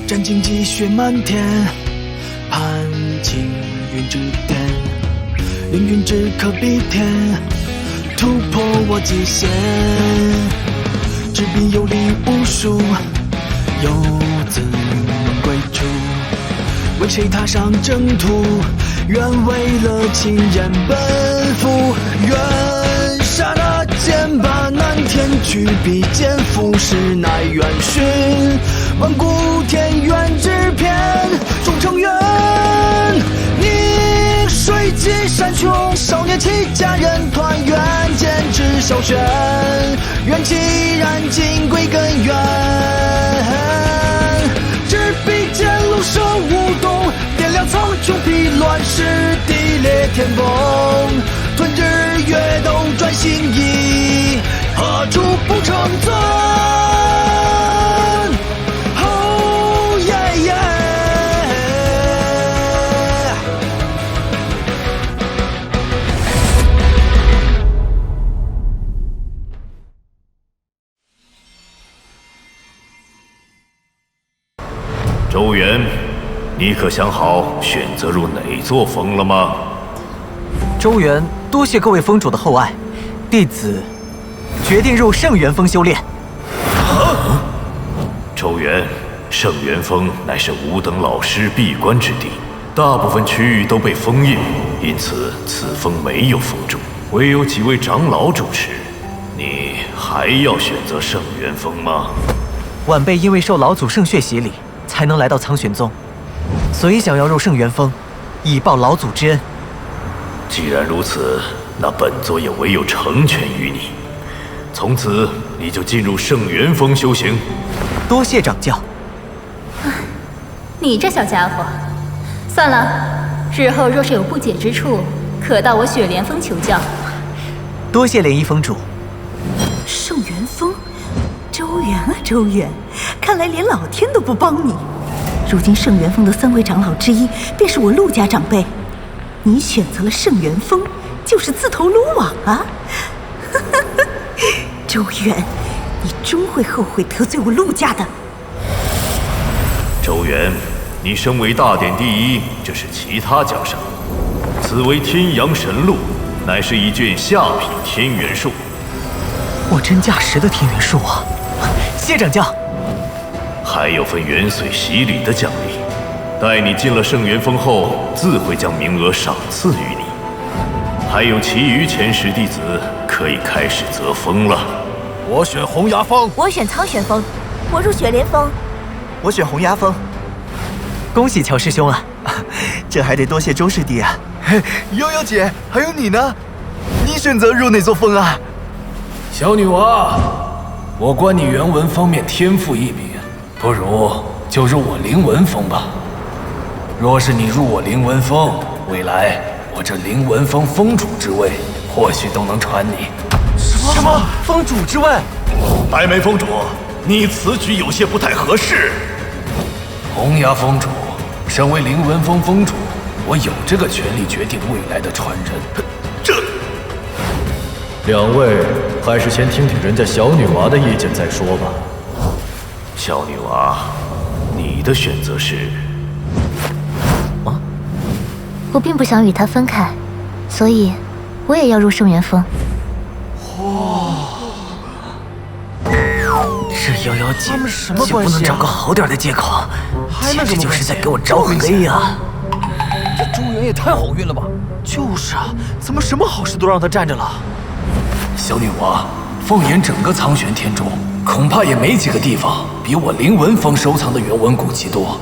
战兢积雪漫天，盼青云之巅，凌云只可比天，突破我极限。执笔游历无数，游子归处，为谁踏上征途？愿为了亲人奔赴，愿刹那间把南天去，笔尖浮世乃远寻。万古天远之篇，终成缘。逆水击山穷，少年齐家人团圆，剑指萧玄，缘起燃尽归根源。执笔剑路涉无冬，点亮苍穹披乱世，地裂天崩。吞日月斗转星移，何处不成尊？哦耶耶！周元，你可想好选择入哪座峰了吗？周元，多谢各位峰主的厚爱，弟子决定入圣元峰修炼。周元，圣元峰乃是吾等老师闭关之地，大部分区域都被封印，因此此峰没有峰主，唯有几位长老主持。你还要选择圣元峰吗？晚辈因为受老祖圣血洗礼，才能来到苍玄宗，所以想要入圣元峰，以报老祖之恩。既然如此，那本座也唯有成全于你。从此，你就进入圣元峰修行。多谢掌教。你这小家伙，算了，日后若是有不解之处，可到我雪莲峰求教。多谢涟漪峰主。圣元峰，周元啊周元，看来连老天都不帮你。如今圣元峰的3位长老之一，便是我陆家长辈。你选择了圣元峰，就是自投罗网啊！周元，你终会后悔得罪我陆家的。周元，你身为大典第一，这是其他奖赏。此为天阳神鹿，乃是一卷下品天元术。货真价实的天元术啊！谢掌教。还有份元髓洗礼的奖励。待你进了圣元峰后，自会将名额赏赐于你。还有其余前10弟子可以开始择峰了。我选洪崖峰，我选苍玄峰，我入雪莲峰，我选洪崖峰。恭喜乔师兄啊！这还得多谢周师弟啊。悠悠姐，还有你呢？你选择入哪座峰啊？小女娃，我观你元文方面天赋异禀，不如就入我灵文峰吧。若是你入我灵文峰，未来我这灵文峰峰主之位，或许都能传你。什么？峰主之位？白眉峰主，你此举有些不太合适。洪崖峰主，身为灵文峰峰主，我有这个权利决定未来的传人。这，两位还是先听听人家小女娃的意见再说吧。小女娃，你的选择是？我并不想与他分开，所以我也要入圣元峰。这瑶瑶姐什么就不能找个好点的借口？简直就是在给我招黑呀！这周元也太好运了吧！就是啊，怎么什么好事都让他占着了？小女娃，放眼整个苍玄天中，恐怕也没几个地方比我灵文峰收藏的原文古籍多。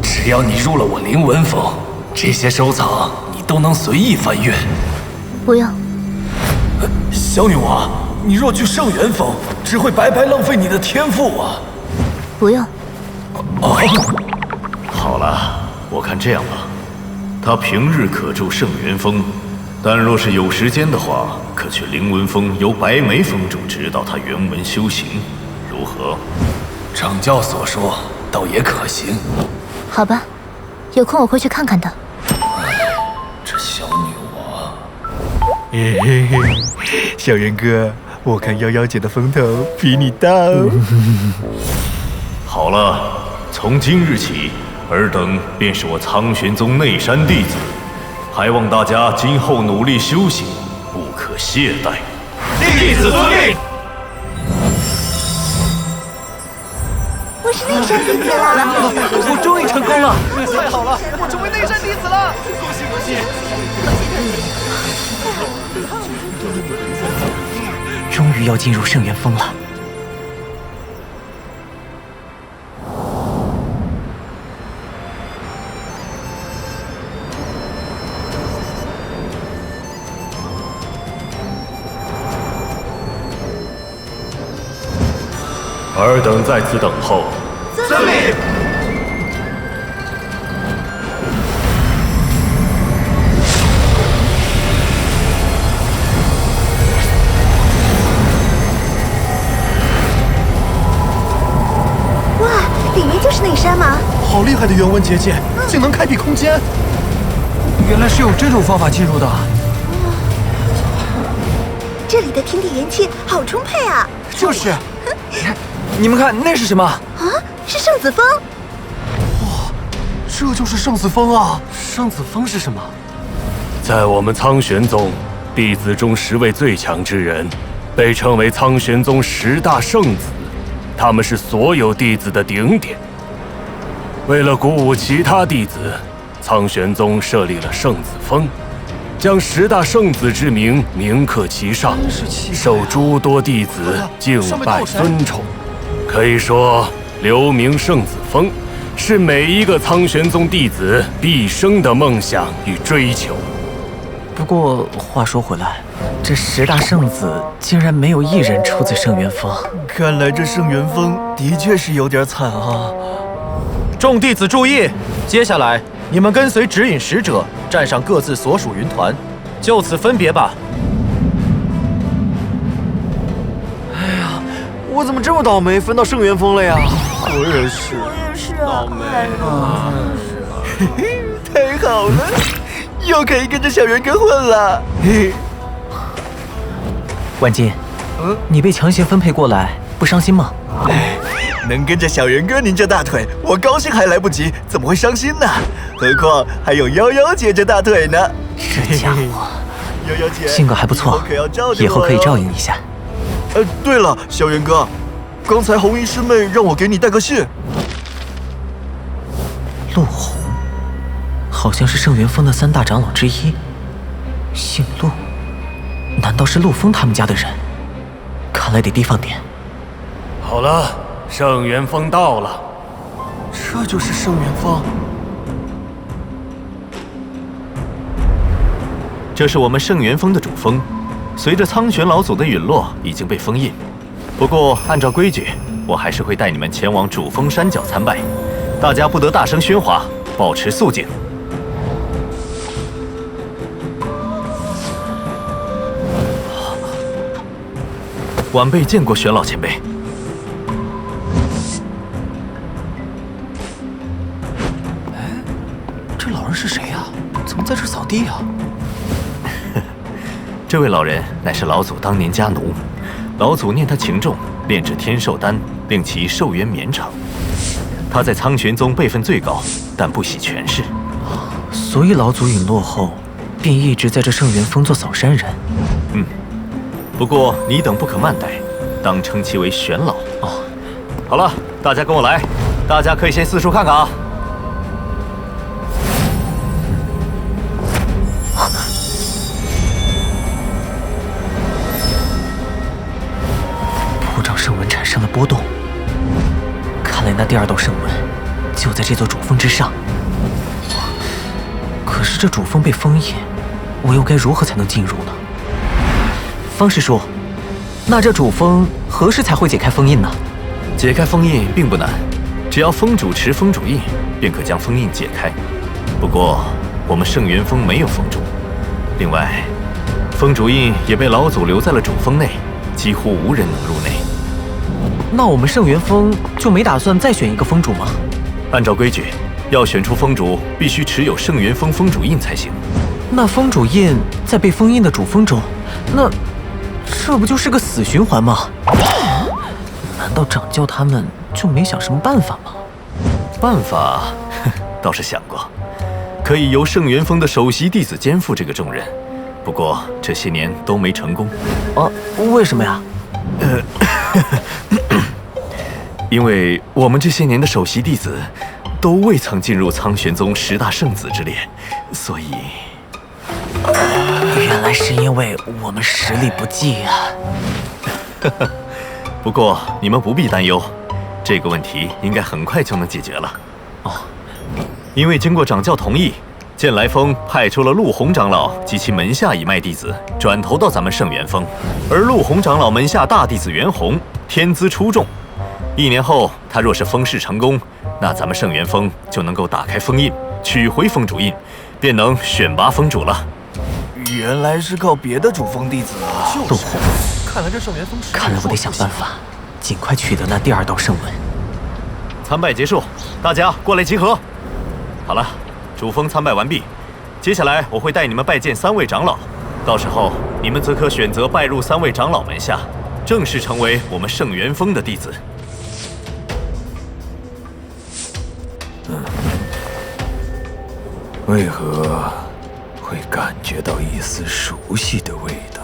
只要你入了我灵文峰，这些收藏你都能随意翻阅。不用。小女娃，你若去圣元峰，只会白白浪费你的天赋啊！不用。好了，我看这样吧，他平日可住圣元峰，但若是有时间的话，可去灵文峰由白眉峰主指导他原文修行，如何？掌教所说，倒也可行。好吧，有空我会去看看的。这小女娃，嘿嘿嘿，小元哥，我看瑶瑶姐的风头比你大哦。好了，从今日起，尔等便是我苍玄宗内山弟子，还望大家今后努力修行，不可懈怠。弟子遵命。我是内山弟子了，我终于成功了！太好了，我成为内山弟子了！恭喜恭喜！终于要进入圣元峰了。尔等在此等候。遵命。哇，里面就是内山吗？好厉害的元文结界，竟能开辟空间！原来是有这种方法进入的。这里的天地元气好充沛啊！就是。你们看，那是什么？啊，是圣子峰。这就是圣子峰啊！圣子峰是什么？在我们苍玄宗，弟子中10位最强之人，被称为苍玄宗10大圣子，他们是所有弟子的顶点。为了鼓舞其他弟子，苍玄宗设立了圣子峰，将10大圣子之名铭刻其上，受诸多弟子敬拜尊崇。可以说，留名圣子峰是每一个苍玄宗弟子毕生的梦想与追求。不过话说回来，这10大圣子竟然没有一人出自圣元峰，看来这圣元峰的确是有点惨啊！众弟子注意，接下来你们跟随指引使者，站上各自所属云团，就此分别吧。我怎么这么倒霉，分到圣元峰了呀？我也是，倒霉啊！嘿嘿，太好了，又可以跟着小元哥混了。嘿，万金，你被强行分配过来，不伤心吗？能跟着小元哥拧着大腿，我高兴还来不及，怎么会伤心呢？何况还有夭夭姐这大腿呢。这家伙，夭夭姐性格还不错，以后可以照应一下。对了，小元哥，刚才红衣师妹让我给你带个信。陆红，好像是圣元峰的3大长老之一，姓陆，难道是陆枫他们家的人？看来得提防点。好了，圣元峰到了。这就是圣元峰。这是我们圣元峰的主峰。随着苍玄老祖的陨落，已经被封印。不过，按照规矩，我还是会带你们前往主峰山脚参拜。大家不得大声喧哗，保持肃静。晚辈见过玄老前辈。这老人是谁呀？怎么在这扫地啊？这位老人乃是老祖当年家奴，老祖念他情重，炼制天寿丹，令其寿元绵长。他在苍玄宗辈分最高，但不喜权势，所以老祖陨落后，便一直在这圣元峰做扫山人。不过你等不可慢待，当称其为玄老。好了，大家跟我来，大家可以先四处看看啊。普掌圣纹产生了波动，看来那第2道圣纹就在这座主峰之上。可是这主峰被封印，我又该如何才能进入呢？方师叔，那这主峰何时才会解开封印呢？解开封印并不难，只要峰主持封主印，便可将封印解开。不过我们圣元峰没有封主，另外，封主印也被老祖留在了主峰内，几乎无人能入内。那我们圣元峰就没打算再选一个峰主吗？按照规矩，要选出峰主，必须持有圣元峰封主印才行。那封主印在被封印的主峰中，那这不就是个死循环吗？难道掌教他们就没想什么办法吗？办法倒是想过，可以由圣元峰的首席弟子肩负这个重任，不过这些年都没成功。为什么呀？因为我们这些年的首席弟子都未曾进入苍玄宗10大圣子之列，所以……原来是因为我们实力不济啊！不过你们不必担忧，这个问题应该很快就能解决了。因为经过掌教同意，剑来峰派出了陆洪长老及其门下一脉弟子转投到咱们圣元峰，而陆洪长老门下大弟子袁弘天资出众，1年后他若是封事成功，那咱们圣元峰就能够打开封印，取回封主印，便能选拔封主了。原来是靠别的主峰弟子啊！陆洪，看来这圣元峰看来我得想办法，尽快取得那第2道圣文。参拜结束，大家过来集合。好了，主峰参拜完毕，接下来我会带你们拜见3位长老，到时候你们则可选择拜入3位长老门下，正式成为我们圣元峰的弟子。为何会感觉到一丝熟悉的味道？